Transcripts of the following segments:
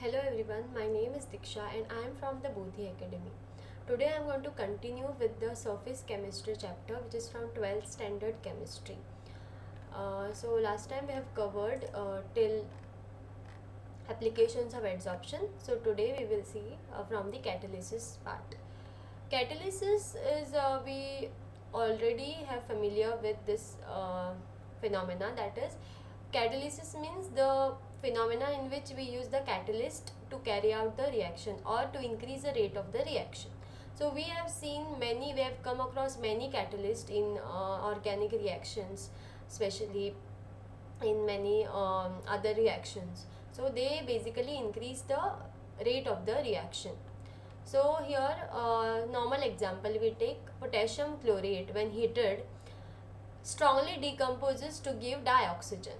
Hello everyone, my name is Diksha and I am from the Bodhi Academy. Today I am going to continue with the surface chemistry chapter, which is from 12th standard chemistry. So last time we have covered till applications of adsorption. So today we will see from the catalysis part. Catalysis is we already have familiar with this phenomena, that is catalysis means the phenomena in which we use the catalyst to carry out the reaction or to increase the rate of the reaction. So we have come across many catalysts in organic reactions, especially in many other reactions. So they basically increase the rate of the reaction. So here normal example we take potassium chlorate when heated strongly decomposes to give dioxygen.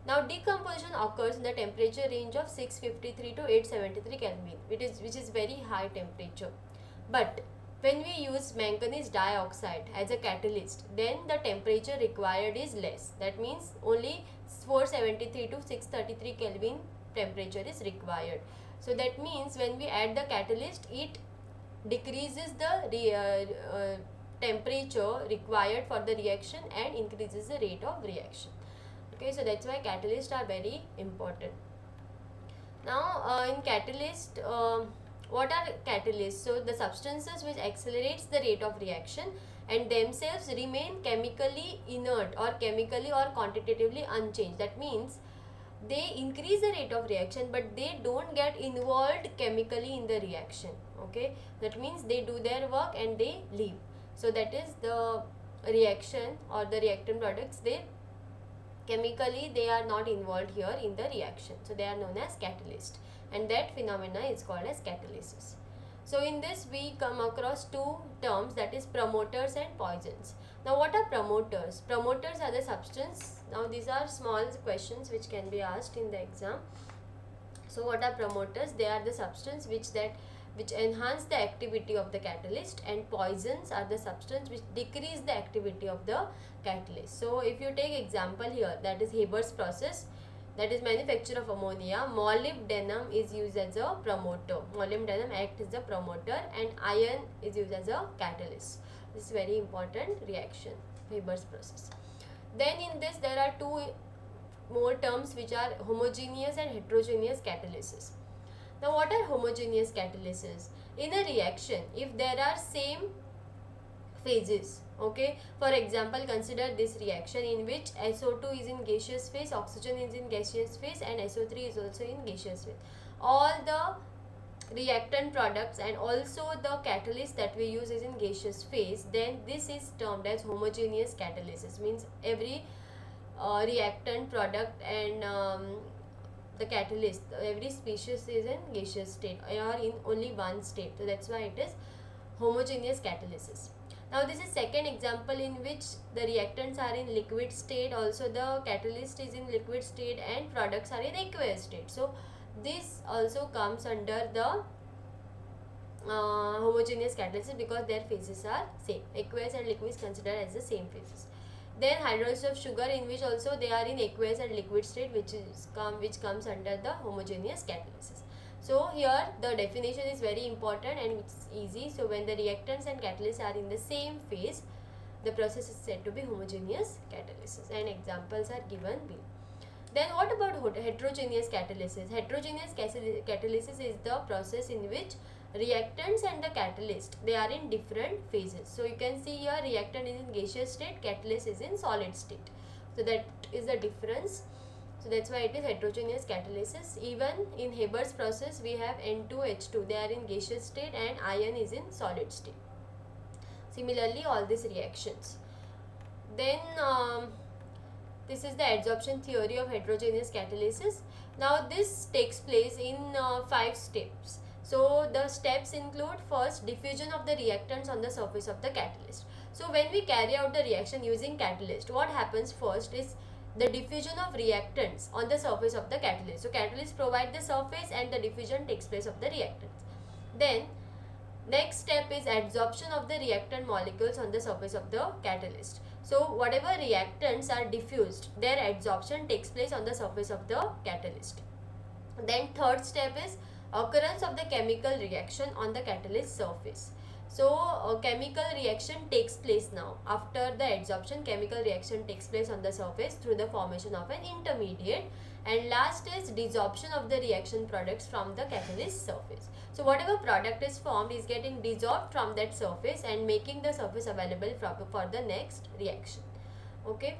Now decomposition occurs in the temperature range of 653 to 873 Kelvin, which is very high temperature. But when we use manganese dioxide as a catalyst, then the temperature required is less. That means only 473 to 633 Kelvin temperature is required. So that means when we add the catalyst, it decreases the temperature required for the reaction and increases the rate of reaction. Okay, so that's why catalysts are very important. Now in catalyst, what are catalysts? So the substances which accelerates the rate of reaction and themselves remain chemically inert or chemically or quantitatively unchanged. That means they increase the rate of reaction but they don't get involved chemically in the reaction. Okay, that means they do their work and they leave. So that is the reaction or the reactant products, they chemically they are not involved here in the reaction, so they are known as catalyst, and that phenomena is called as catalysis. So in this we come across two terms, that is promoters and poisons. Now what are promoters? Promoters are the substance. Now these are small questions which can be asked in the exam. So what are promoters? They are the substance which enhance the activity of the catalyst, and poisons are the substance which decrease the activity of the catalyst. So if you take example here, that is Haber's process, that is manufacture of ammonia, molybdenum is used as a promoter. Molybdenum acts as a promoter and iron is used as a catalyst. This is very important reaction, Haber's process. Then in this there are two more terms which are homogeneous and heterogeneous catalysis. Now what are homogeneous catalysis? In a reaction, if there are same phases, okay, for example consider this reaction in which SO2 is in gaseous phase, oxygen is in gaseous phase and SO3 is also in gaseous phase. All the reactant products and also the catalyst that we use is in gaseous phase, then this is termed as homogeneous catalysis. Means every reactant product and the catalyst, every species is in gaseous state or in only one state, so that's why it is homogeneous catalysis. Now this is second example in which the reactants are in liquid state, also the catalyst is in liquid state and products are in aqueous state. So this also comes under the homogeneous catalysis because their phases are same. Aqueous and liquid is considered as the same phases. Then hydrolysis of sugar, in which also they are in aqueous and liquid state, which comes under the homogeneous catalysis. So here the definition is very important and it's easy. So when the reactants and catalysts are in the same phase, the process is said to be homogeneous catalysis, and examples are given below. Then what about heterogeneous catalysis? Heterogeneous catalysis is the process in which reactants and the catalyst, they are in different phases. So you can see here reactant is in gaseous state, catalyst is in solid state. So that is the difference. So that's why it is heterogeneous catalysis. Even in Haber's process we have N2H2, they are in gaseous state and iron is in solid state. Similarly all these reactions. Then this is the adsorption theory of heterogeneous catalysis. Now this takes place in 5 steps. So the steps include first diffusion of the reactants on the surface of the catalyst. So when we carry out the reaction using catalyst, what happens first is the diffusion of reactants on the surface of the catalyst. So catalyst provide the surface and the diffusion takes place of the reactants. Then next step is adsorption of the reactant molecules on the surface of the catalyst. So whatever reactants are diffused, their adsorption takes place on the surface of the catalyst. Then third step is occurrence of the chemical reaction on the catalyst surface. So chemical reaction takes place now. After the adsorption, chemical reaction takes place on the surface through the formation of an intermediate. And last is desorption of the reaction products from the catalyst surface. So whatever product is formed is getting desorbed from that surface and making the surface available for the next reaction. Okay.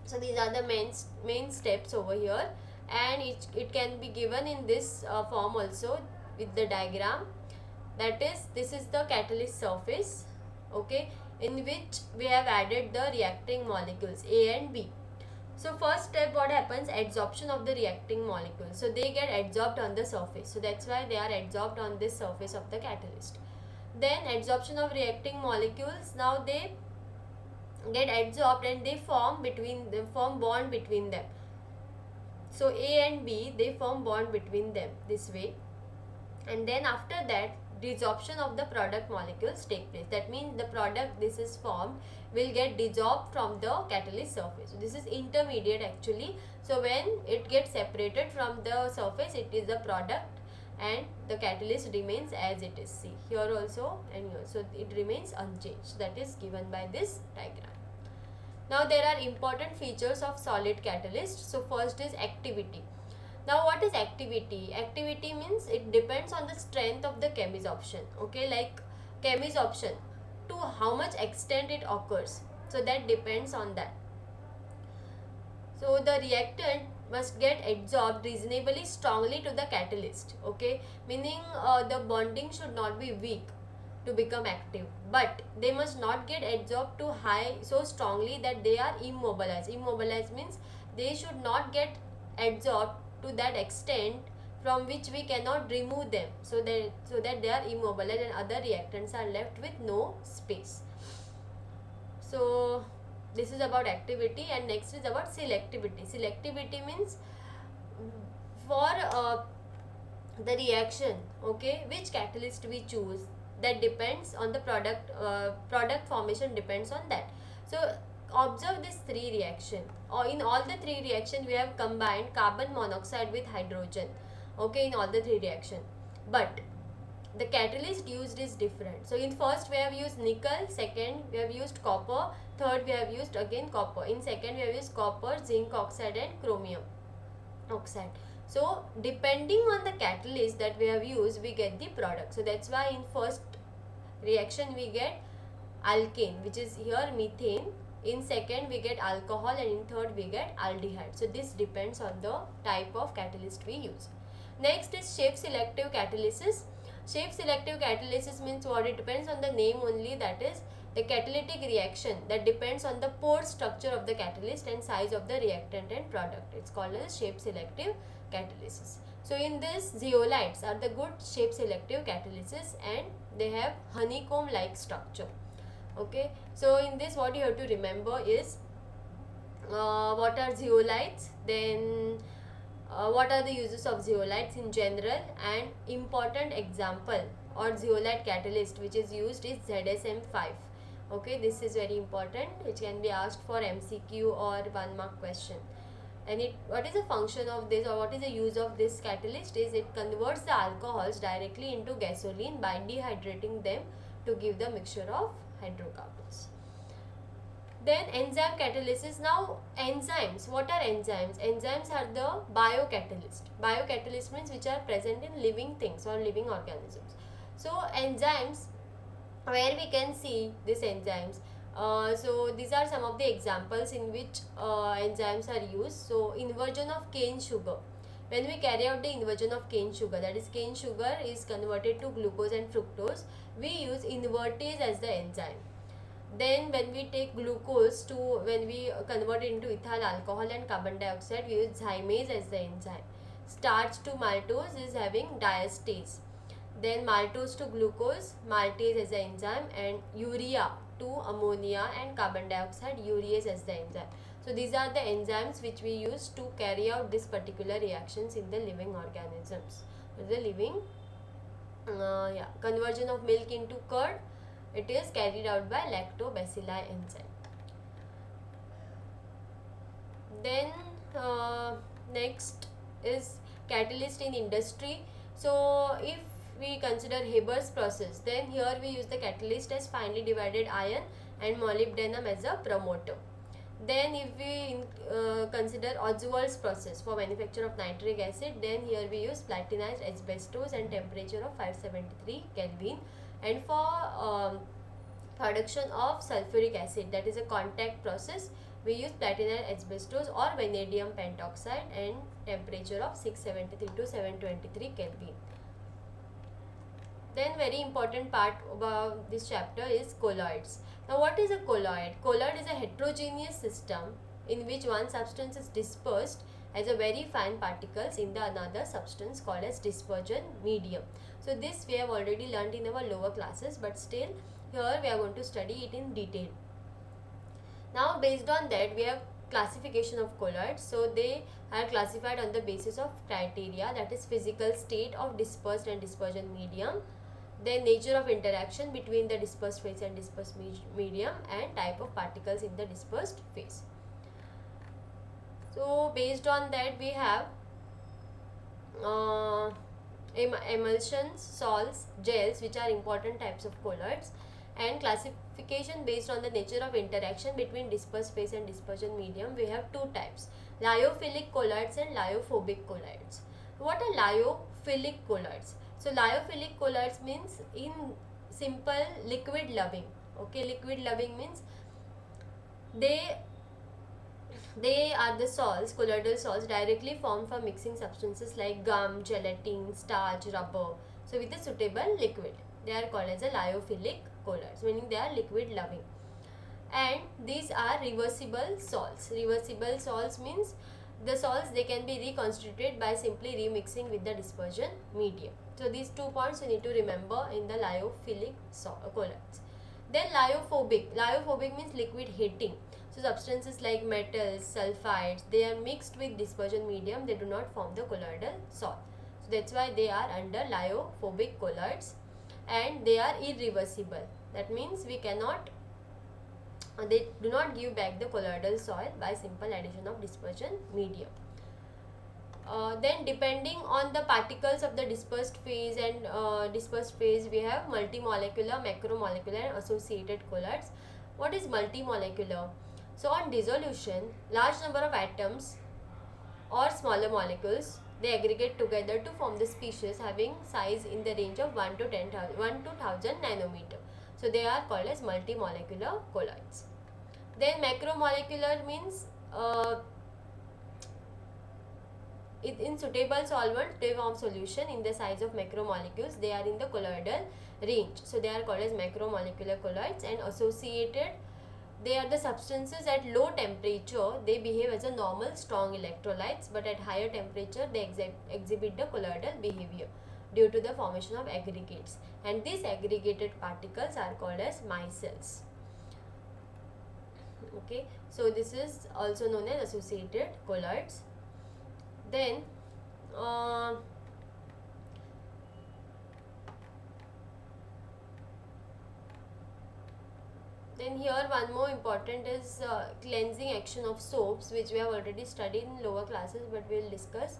So these are the main steps over here, and it can be given in this form also with the diagram. That is, this is the catalyst surface, okay, in which we have added the reacting molecules A and B. So first step, what happens? Adsorption of the reacting molecules. So they get adsorbed on the surface. So that's why they are adsorbed on this surface of the catalyst. Then adsorption of reacting molecules. Now they get adsorbed and they form bond between them. So A and B, they form bond between them this way, and then after that desorption of the product molecules take place. That means the product this is formed will get desorbed from the catalyst surface. So this is intermediate actually. So when it gets separated from the surface, it is the product, and the catalyst remains as it is. See here also and here, so it remains unchanged. That is given by this diagram. Now there are important features of solid catalyst. So first is activity. Now what is activity? Activity means it depends on the strength of the chemisorption. Okay, like chemisorption, to how much extent it occurs. So that depends on that. So the reactant must get adsorbed reasonably strongly to the catalyst. Okay, meaning the bonding should not be weak to become active, but they must not get adsorbed too high so strongly that they are immobilized. Immobilized means they should not get adsorbed to that extent from which we cannot remove them, so that they are immobilized and other reactants are left with no space. So this is about activity, and next is about selectivity. Selectivity means for the reaction, okay, which catalyst we choose, that depends on the product formation depends on that. So observe this three reaction, or in all the three reaction we have combined carbon monoxide with hydrogen, okay, in all the three reaction, but the catalyst used is different. So in first we have used nickel, second we have used copper, third we have used again copper, in second we have used copper, zinc oxide and chromium oxide. So depending on the catalyst that we have used, we get the product. So that's why in first reaction we get alkane, which is here methane, in second we get alcohol, and in third we get aldehyde. So this depends on the type of catalyst we use. Next is shape selective catalysis. Shape selective catalysis means what? It depends on the name only, that is the catalytic reaction that depends on the pore structure of the catalyst and size of the reactant and product. It's called as shape selective catalysis. So in this, zeolites are the good shape selective catalysis, and they have honeycomb like structure. Okay, so in this what you have to remember is what are zeolites, then what are the uses of zeolites in general, and important example or zeolite catalyst which is used is ZSM5. Okay, this is very important, which can be asked for MCQ or 1 mark question. And what is the function of this, or what is the use of this catalyst is it converts the alcohols directly into gasoline by dehydrating them to give the mixture of hydrocarbons. Then enzyme catalysis. Now enzymes, what are enzymes? Enzymes are the biocatalyst. Biocatalyst means which are present in living things or living organisms. So enzymes, where we can see these enzymes, so these are some of the examples in which enzymes are used. So inversion of cane sugar. When we carry out the inversion of cane sugar, that is cane sugar is converted to glucose and fructose, we use invertase as the enzyme. Then when we take glucose to, when we convert it into ethyl alcohol and carbon dioxide, we use zymase as the enzyme. Starch to maltose is having diastase. Then maltose to glucose, maltase as the enzyme, and urea to ammonia and carbon dioxide, urease as the enzyme. So these are the enzymes which we use to carry out this particular reactions in the living organisms. The living conversion of milk into curd, it is carried out by lactobacilli enzyme. Then next is catalyst in industry. So if we consider Haber's process, then here we use the catalyst as finely divided iron and molybdenum as a promoter. Then if we consider Oswald's process for manufacture of nitric acid, then here we use platinized asbestos and temperature of 573 Kelvin. And for production of sulfuric acid, that is a contact process, we use platinized asbestos or vanadium pentoxide and temperature of 673 to 723 Kelvin. Then very important part about this chapter is colloids. Now what is a colloid? Colloid is a heterogeneous system in which one substance is dispersed as a very fine particles in the another substance called as dispersion medium. So this we have already learnt in our lower classes, but still here we are going to study it in detail. Now based on that we have classification of colloids. So they are classified on the basis of criteria, that is physical state of dispersed and dispersion medium, then nature of interaction between the dispersed phase and dispersed medium, and type of particles in the dispersed phase. So based on that we have emulsions, salts, gels, which are important types of colloids, and classification based on the nature of interaction between dispersed phase and dispersion medium. We have two types, lyophilic colloids and lyophobic colloids. What are lyophilic colloids? So lyophilic colloids means in simple liquid loving. Okay, liquid loving means they are the salts, colloidal salts directly formed from mixing substances like gum, gelatin, starch, rubber. So with a suitable liquid, they are called as a lyophilic colloids, meaning they are liquid loving. And these are reversible salts. Reversible salts means the salts, they can be reconstituted by simply remixing with the dispersion medium. So these 2 points you need to remember in the lyophilic colloids. Then lyophobic. Lyophobic means liquid hating. So substances like metals, sulfides, they are mixed with dispersion medium, they do not form the colloidal salt. So that's why they are under lyophobic colloids, and they are irreversible. That means we cannot, they do not give back the colloidal soil by simple addition of dispersion medium. Then depending on the particles of the dispersed phase and dispersed phase, we have multimolecular, macromolecular and associated colloids. What is multimolecular? So on dissolution, large number of atoms or smaller molecules, they aggregate together to form the species having size in the range of 1 to 1000 nanometer. So they are called as multimolecular colloids. Then macromolecular means in suitable solvent they form solution in the size of macromolecules, they are in the colloidal range. So they are called as macromolecular colloids. And associated, they are the substances at low temperature, they behave as a normal strong electrolytes, but at higher temperature they exhibit the colloidal behavior due to the formation of aggregates, and these aggregated particles are called as micelles. Okay, so this is also known as associated colloids. Then here one more important is cleansing action of soaps, which we have already studied in lower classes, but we will discuss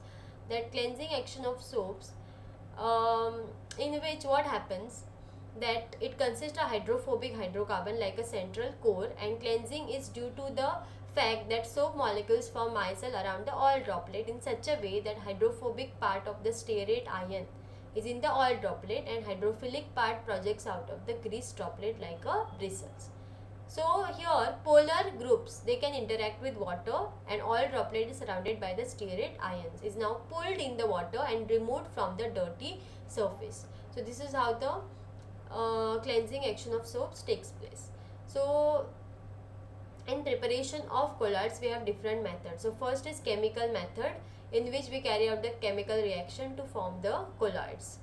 that cleansing action of soaps, in which what happens, that it consists of hydrophobic hydrocarbon like a central core, and cleansing is due to the fact that soap molecules form micelle around the oil droplet in such a way that hydrophobic part of the stearate ion is in the oil droplet and hydrophilic part projects out of the grease droplet like a bristles. So here polar groups, they can interact with water, and oil droplet is surrounded by the stearate ions, is now pulled in the water and removed from the dirty surface. So this is how the cleansing action of soaps takes place. So in preparation of colloids we have different methods. So first is chemical method, in which we carry out the chemical reaction to form the colloids.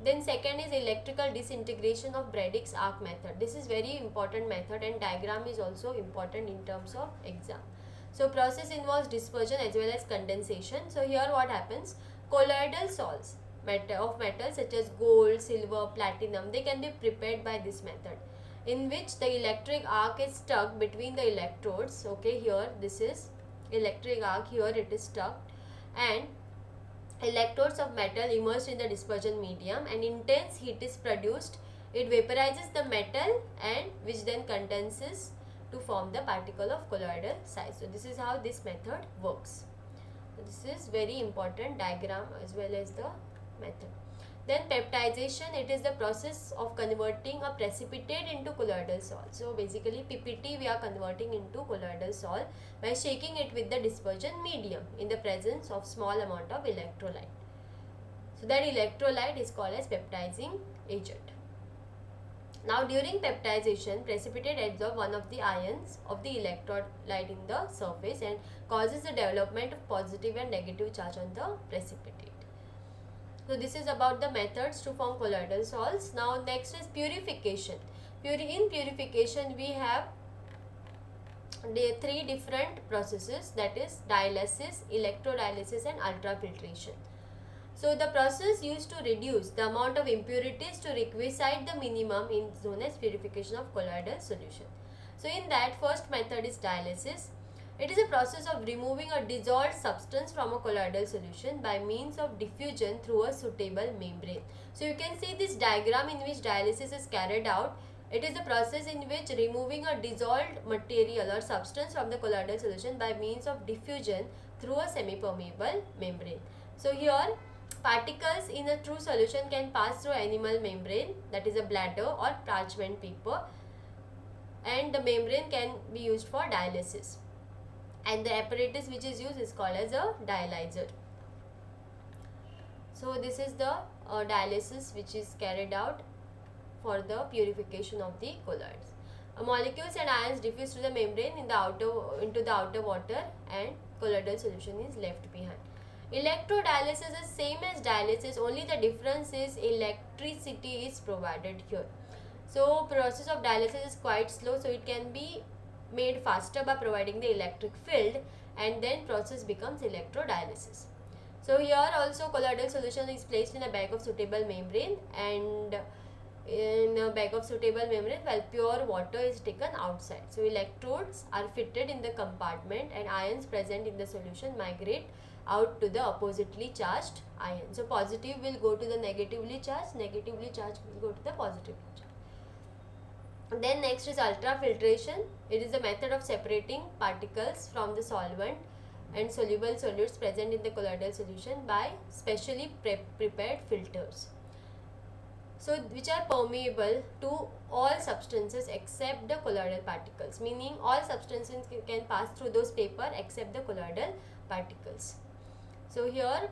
Then second is electrical disintegration of Bradig's arc method. This is very important method, and diagram is also important in terms of exam. So process involves dispersion as well as condensation. So here what happens, colloidal salts of metals such as gold, silver, platinum, they can be prepared by this method, in which the electric arc is stuck between the electrodes. Okay, here this is electric arc, here it is stuck, and Electrodes of metal immersed in the dispersion medium, and intense heat is produced. It vaporizes the metal, and which then condenses to form the particle of colloidal size. So this is how this method works. So this is very important diagram as well as the method. Then peptidization, it is the process of converting a precipitate into colloidal salt. So basically PPT we are converting into colloidal salt by shaking it with the dispersion medium in the presence of small amount of electrolyte. So that electrolyte is called as peptizing agent. Now during peptidization, precipitate adsorbs one of the ions of the electrolyte in the surface and causes the development of positive and negative charge on the precipitate. So this is about the methods to form colloidal salts. Now next is purification. In purification we have the three different processes, that is dialysis, electrodialysis and ultrafiltration. So the process used to reduce the amount of impurities to requisite the minimum is known as purification of colloidal solution. So in that, first method is dialysis. It is a process of removing a dissolved substance from a colloidal solution by means of diffusion through a suitable membrane. So you can see this diagram in which dialysis is carried out. It is a process in which removing a dissolved material or substance from the colloidal solution by means of diffusion through a semi-permeable membrane. So here particles in a true solution can pass through animal membrane, that is a bladder or parchment paper, and the membrane can be used for dialysis, and the apparatus which is used is called as a dialyzer. So this is the dialysis which is carried out for the purification of the colloids. Molecules and ions diffuse through the membrane into the outer water, and colloidal solution is left behind. Electrodialysis is same as dialysis, only the difference is electricity is provided here. So process of dialysis is quite slow, so it can be made faster by providing the electric field, and then process becomes electrodialysis. So here also colloidal solution is placed in a bag of suitable membrane, and in a bag of suitable membrane while pure water is taken outside. So electrodes are fitted in the compartment, and ions present in the solution migrate out to the oppositely charged ion. So positive will go to the negatively charged will go to the positively charged. Then next is ultrafiltration. It is a method of separating particles from the solvent and soluble solutes present in the colloidal solution by specially prepared filters, so which are permeable to all substances except the colloidal particles, meaning all substances can pass through those paper except the colloidal particles. So here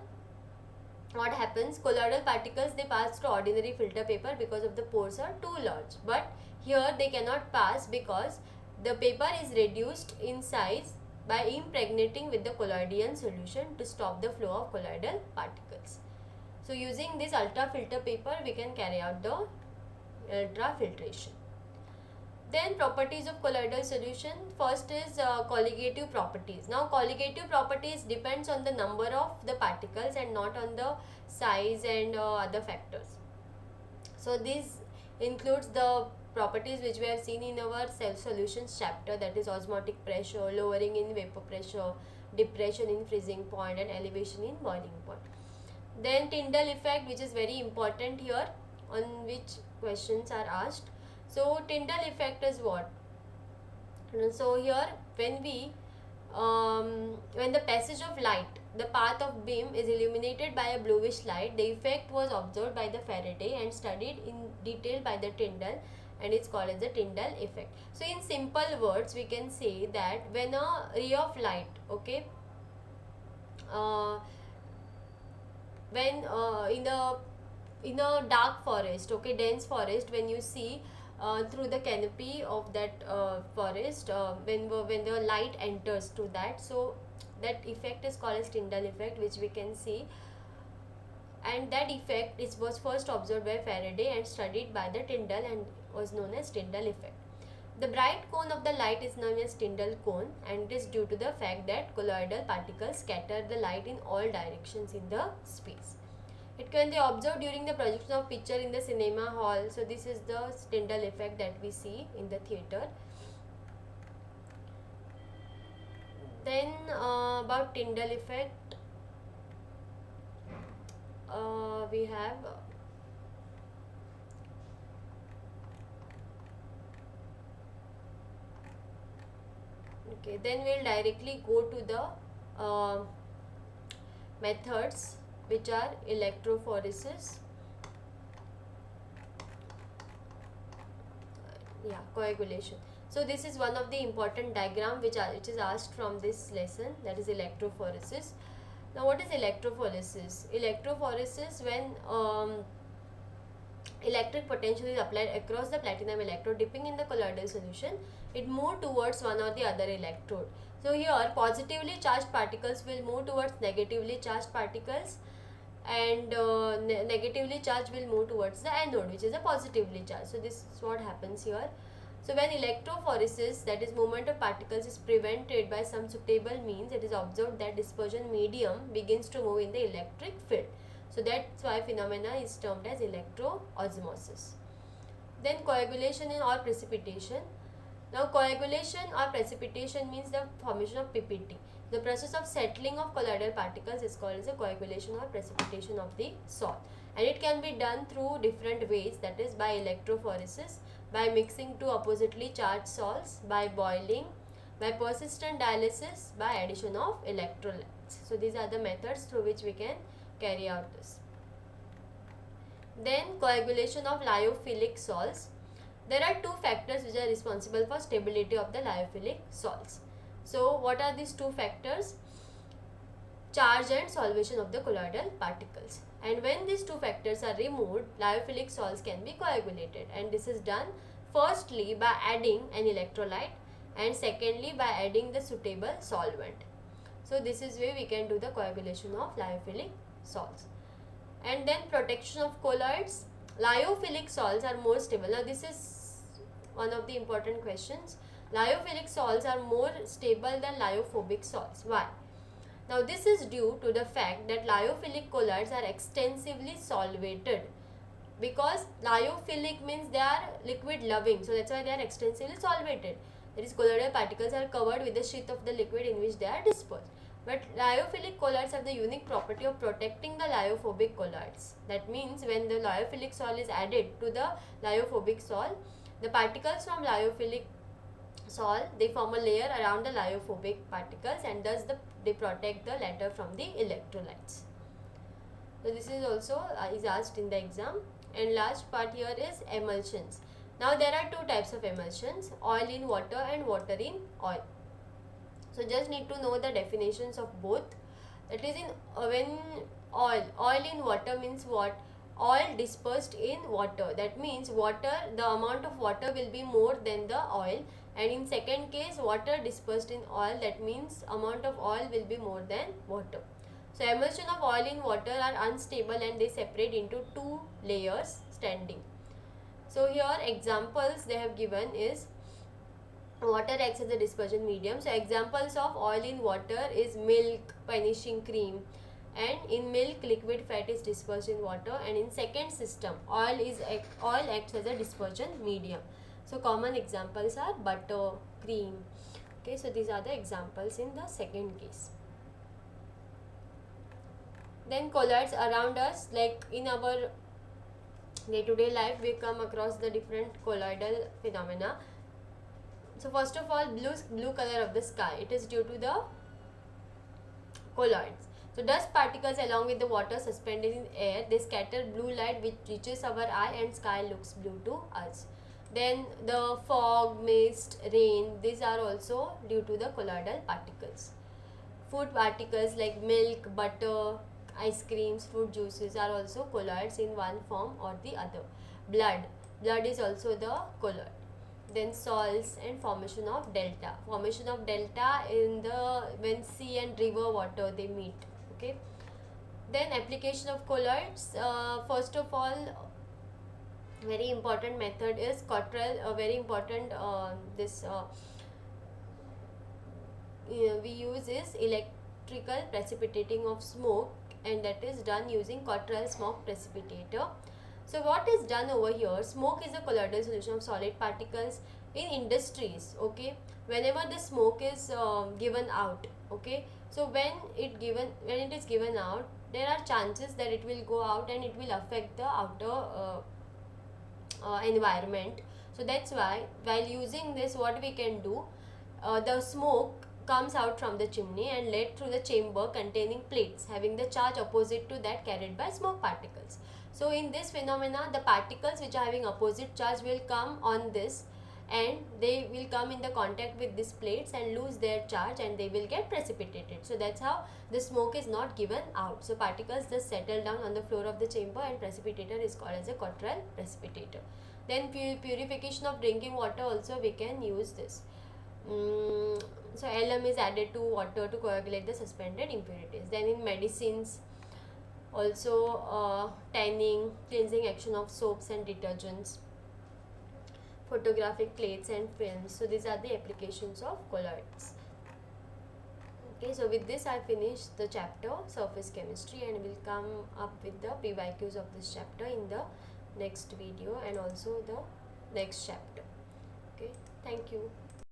what happens, colloidal particles they pass through ordinary filter paper because of the pores are too large, but here they cannot pass because the paper is reduced in size by impregnating with the colloidal solution to stop the flow of colloidal particles. So using this ultrafilter paper we can carry out the ultrafiltration. Then properties of colloidal solution. First is colligative properties. Now colligative properties depends on the number of the particles and not on the size and other factors. So this includes the properties which we have seen in our cell solutions chapter, that is osmotic pressure, lowering in vapor pressure, depression in freezing point and elevation in boiling point. Then Tyndall effect, which is very important here, on which questions are asked. So Tyndall effect is what? So here when when the passage of light, the path of beam is illuminated by a bluish light, the effect was observed by the Faraday and studied in detail by the Tyndall, and it's called as the Tyndall effect. So in simple words we can say that when a ray of light, okay, when in a dark forest, okay, dense forest, when you see through the canopy of that forest, when the light enters to that, so that effect is called as Tyndall effect, which we can see, and that effect was first observed by Faraday and studied by the Tyndall and was known as Tyndall effect. The bright cone of the light is known as Tyndall cone, and it is due to the fact that colloidal particles scatter the light in all directions in the space. It can be observed during the projection of picture in the cinema hall. So this is the Tyndall effect that we see in the theater. Then about Tyndall effect. have okay, then we'll directly go to the methods which are electrophoresis, coagulation. So this is one of the important diagram which is asked from this lesson, that is electrophoresis. Now what is electrophoresis? Electrophoresis, when electric potential is applied across the platinum electrode dipping in the colloidal solution, it moves towards one or the other electrode. So here positively charged particles will move towards negatively charged particles, and negatively charged will move towards the anode, which is a positively charged. So this is what happens here. So when electrophoresis, that is movement of particles, is prevented by some suitable means, it is observed that dispersion medium begins to move in the electric field. So that's why phenomena is termed as electroosmosis. Then coagulation or precipitation. Now coagulation or precipitation means the formation of PPT. The process of settling of colloidal particles is called as a coagulation or precipitation of the salt, and it can be done through different ways, that is by electrophoresis, by mixing two oppositely charged salts, by boiling, by persistent dialysis, by addition of electrolytes. So these are the methods through which we can carry out this. Then coagulation of lyophilic salts. There are two factors which are responsible for stability of the lyophilic salts. So what are these two factors? Charge and solvation of the colloidal particles. And when these two factors are removed, lyophilic salts can be coagulated, and this is done firstly by adding an electrolyte, and secondly by adding the suitable solvent. So this is where we can do the coagulation of lyophilic salts. And then protection of colloids. Lyophilic salts are more stable. Now this is one of the important questions. Lyophilic salts are more stable than lyophobic salts. Why? Now this is due to the fact that lyophilic colloids are extensively solvated, because lyophilic means they are liquid loving, so that's why they are extensively solvated. That is, colloidal particles are covered with the sheath of the liquid in which they are dispersed. But lyophilic colloids have the unique property of protecting the lyophobic colloids. That means when the lyophilic salt is added to the lyophobic salt, the particles from lyophilic salt, they form a layer around the lyophobic particles, and thus they protect the latter from the electrolytes. So this is also is asked in the exam. And last part here is emulsions. Now there are two types of emulsions, oil in water and water in oil. So just need to know the definitions of both. That is, when oil in water means what? Oil dispersed in water. That means water, the amount of water will be more than the oil. And in second case, water dispersed in oil, that means amount of oil will be more than water. So emulsion of oil in water are unstable, and they separate into two layers standing. So here examples they have given is water acts as a dispersion medium. So examples of oil in water is milk, vanishing cream, and in milk liquid fat is dispersed in water, and in second system oil acts as a dispersion medium. So common examples are butter, cream. Okay, so these are the examples in the second case. Then colloids around us, like in our day-to-day life we come across the different colloidal phenomena. So first of all, blue color of the sky, it is due to the colloids. So dust particles along with the water suspended in air, they scatter blue light which reaches our eye, and sky looks blue to us. Then the fog, mist, rain, these are also due to the colloidal particles. Food particles like milk, butter, ice creams, fruit juices are also colloids in one form or the other. Blood is also the colloid. Then salts and formation of delta. Formation of delta in the when sea and river water they meet. Okay. Then application of colloids. First of all, very important method is Cottrell. Very important we use is electrical precipitating of smoke, and that is done using Cottrell smoke precipitator. So what is done over here? Smoke is a colloidal solution of solid particles in industries. Okay, whenever the smoke is given out, okay, So when it is given out, there are chances that it will go out and it will affect the outer environment. So that's why while using this, what we can do, the smoke comes out from the chimney and led through the chamber containing plates having the charge opposite to that carried by smoke particles. So in this phenomena, the particles which are having opposite charge will come on this, and they will come in the contact with these plates and lose their charge, and they will get precipitated. So that's how the smoke is not given out. So particles just settle down on the floor of the chamber, and precipitator is called as a Cottrell precipitator. Then purification of drinking water also we can use this. So alum is added to water to coagulate the suspended impurities. Then in medicines also, tanning, cleansing action of soaps and detergents, photographic plates and films. So these are the applications of colloids. Okay, so with this I finish the chapter surface chemistry, and will come up with the PYQs of this chapter in the next video and also the next chapter. Okay, thank you.